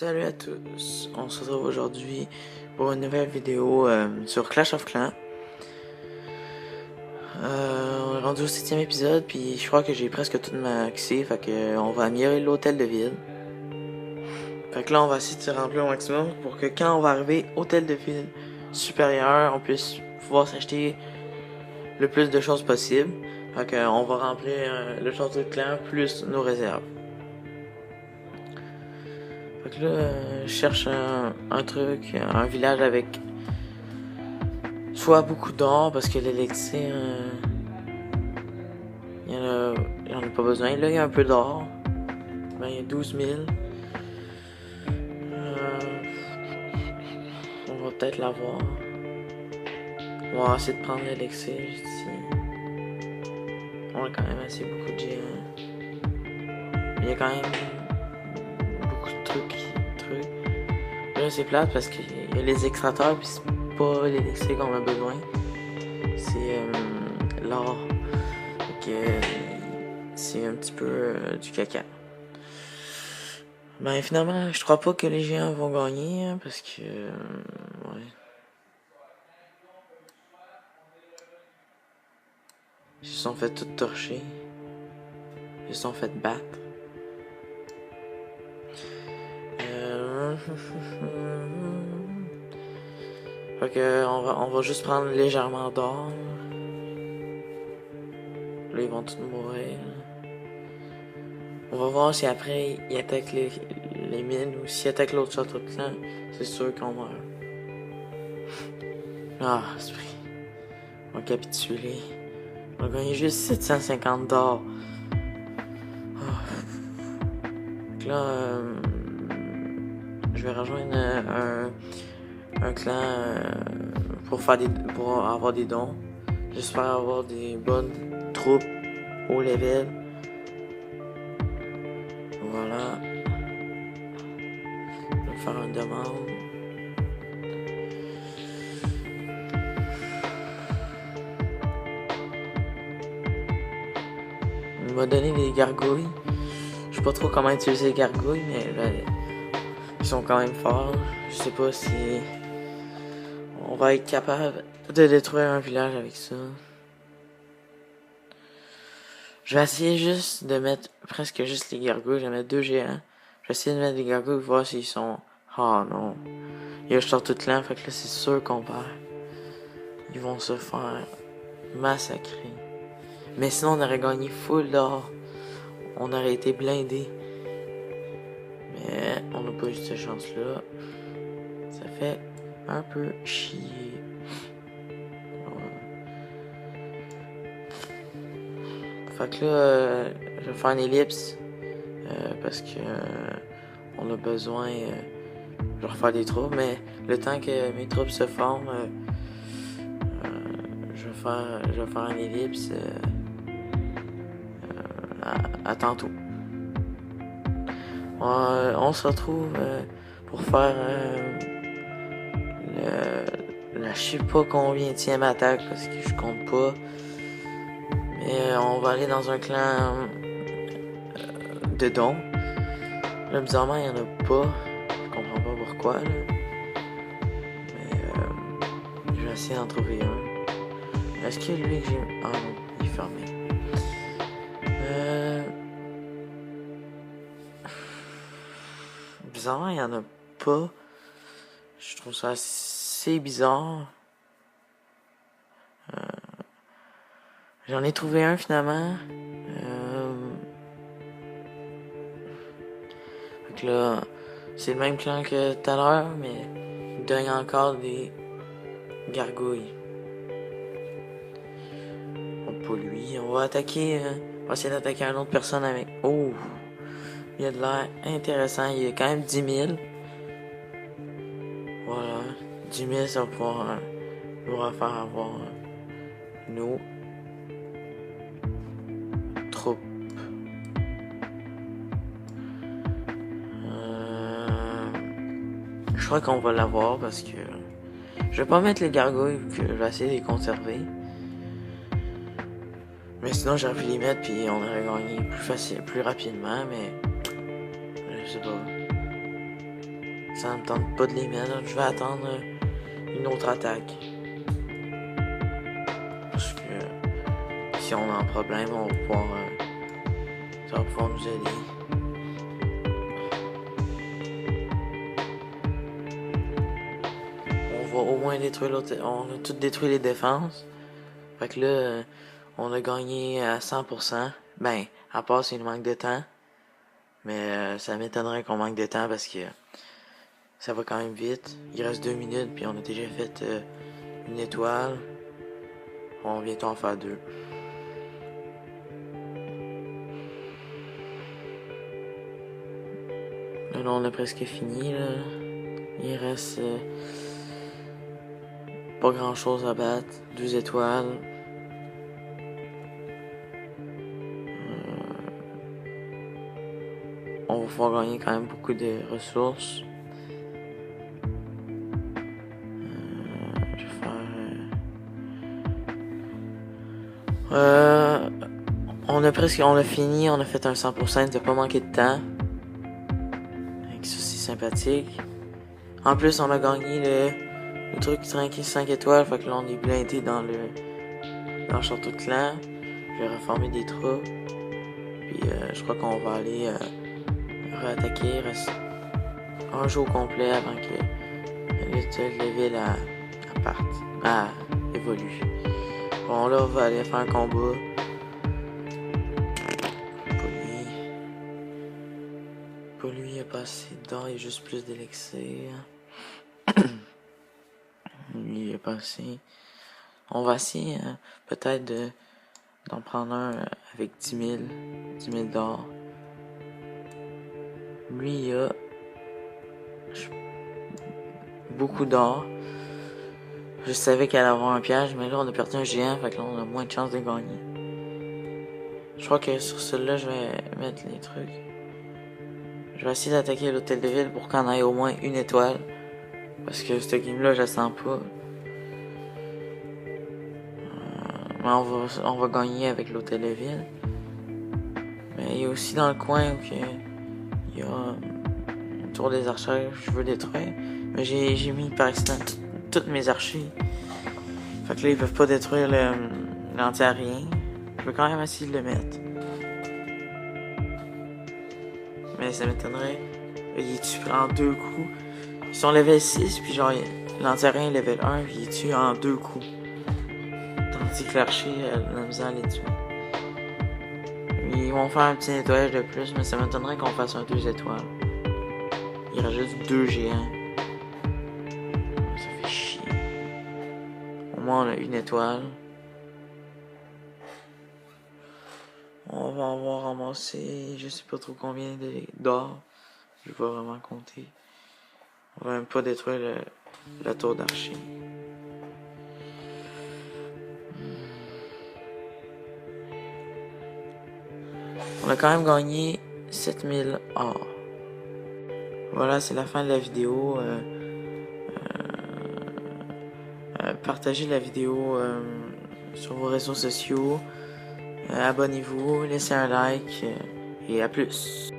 Salut à tous, on se retrouve aujourd'hui pour une nouvelle vidéo sur Clash of Clans. On est rendu au 7e épisode, puis je crois que j'ai presque tout maxé, fait que on va améliorer l'hôtel de ville. Fait que là on va essayer de se remplir au maximum pour que quand on va arriver hôtel de ville supérieur, on puisse pouvoir s'acheter le plus de choses possible. Fait que on va remplir le château de clan plus nos réserves. Fait que là, je cherche un truc, un village avec soit beaucoup d'or parce que l'élixir, il y en a pas besoin. Là, il y a un peu d'or. Ben, il y a 12 000. On va peut-être l'avoir. On va essayer de prendre l'élixir ici. On a quand même assez beaucoup de géants. Il y a quand même beaucoup de trucs. Là, c'est plate parce qu'il y a les extracteurs, puis c'est pas l'élixir qu'on a besoin. C'est l'or. C'est un petit peu du caca. Ben finalement, je crois pas que les géants vont gagner, hein, parce que ouais. Ils se sont fait tout torcher. Ils se sont fait battre. Fait que on va juste prendre légèrement d'or. Là, ils vont tous mourir. On va voir si après ils attaquent les mines ou s'ils attaquent l'autre château de clan, c'est sûr qu'on meurt. Ah, c'est pris. On va capituler. On va gagner juste 750 d'or. Donc là, je vais rejoindre un clan pour avoir des dons. J'espère avoir des bonnes troupes haut level. Voilà. Je vais faire une demande. Il m'a donné des gargouilles. Je sais pas trop comment utiliser les gargouilles, mais là, ils sont quand même forts. Je sais pas si on va être capable de détruire un village avec ça. Je vais essayer juste de mettre presque juste les gargouilles. Je vais mettre 2 géants. Je vais essayer de mettre les gargouilles, voir s'ils sont... Oh non. Il y a tout clan, fait que là c'est sûr qu'on perd. Ils vont se faire massacrer. Mais sinon on aurait gagné full d'or. On aurait été blindés. Mais on n'a pas eu cette chance-là. Ça fait un peu chier. Fait que là, je vais faire une ellipse. Parce que on a besoin. Je vais refaire des troupes, mais le temps que mes troupes se forment, je vais faire une ellipse à tantôt. On se retrouve pour faire la je sais pas combienième attaque parce que je compte pas. Mais on va aller dans un clan de dons. Là, bizarrement, il y en a pas. Je comprends pas pourquoi, là. Mais je vais essayer d'en trouver un. Est-ce que lui que j'ai... Ah non, il est fermé. Bizarrement, il y en a pas. Je trouve ça assez bizarre. J'en ai trouvé un finalement. Fait que là, c'est le même clan que tout à l'heure, mais il donne encore des gargouilles. Bon, pas lui. On va attaquer. On va essayer d'attaquer une autre personne avec. Oh! Il a de l'air intéressant. Il y a quand même 10 000. Voilà. 10 000, ça va pouvoir nous faire avoir nos troupes. Je crois qu'on va l'avoir parce que je vais pas mettre les gargouilles que je vais essayer de les conserver. Mais sinon j'aurais pu les mettre puis on aurait gagné plus rapidement, mais je sais pas. Ça me tente pas de les mettre. Je vais attendre une autre attaque. Parce que si on a un problème, on va pouvoir, ça va pouvoir nous aider. On va au moins détruire l'autre. On a tout détruit les défenses. Fait que là, on a gagné à 100%. Ben, à part s'il manque de temps. Mais ça m'étonnerait qu'on manque de temps parce que ça va quand même vite. Il reste 2 minutes, puis on a déjà fait une étoile. On va bientôt en faire 2. Là, on a presque fini. Là. Il reste pas grand chose à battre. 2 étoiles. On va pouvoir gagner quand même beaucoup de ressources. Je vais faire... on a fini, on a fait un 100%, il n'a pas manqué de temps. Donc ça c'est sympathique. En plus on a gagné le truc tranquille 5 étoiles, fait que là on est blindé dans le château de clan. Je vais reformer des troupes. Puis je crois qu'on va aller réattaquer. Il reste un jour complet avant que le ville évolue. Bon là on va aller faire un combat. Pour lui, il n'y a pas assez d'or, il y a juste plus d'élixir. Lui, il n'y a pas assez. On va essayer peut-être d'en prendre un avec 10 000 d'or. Lui, il a beaucoup d'or. Je savais qu'elle allait avoir un piège, mais là, on a perdu un géant, fait que là, on a moins de chances de gagner. Je crois que sur celui-là, je vais mettre les trucs. Je vais essayer d'attaquer l'hôtel de ville pour qu'on ait au moins une étoile. Parce que cette game-là, je la sens pas. Mais on va gagner avec l'hôtel de ville. Mais il y a aussi dans le coin où il y a une tour des archers que je veux détruire. Mais j'ai mis par accident toutes mes archers. Fait que là, ils peuvent pas détruire l'anti-aérien. Je vais quand même essayer de le mettre. Mais ça m'étonnerait. Il tue en 2 coups. Ils sont level 6, puis genre, l'anti-aérien est level 1, puis il tue en 2 coups. Tandis que l'archer, la misère à les tuer. Ils vont faire un petit nettoyage de plus, mais ça m'étonnerait qu'on fasse un 2 étoiles. Il reste juste 2 géants. Ça fait chier. Au moins, on a une étoile. On va avoir ramassé, je sais pas trop combien d'or. Je vais pas vraiment compter. On va même pas détruire la tour d'archer. On a quand même gagné 7000 or. Voilà, c'est la fin de la vidéo. Partagez la vidéo sur vos réseaux sociaux. Abonnez-vous, laissez un like et à plus.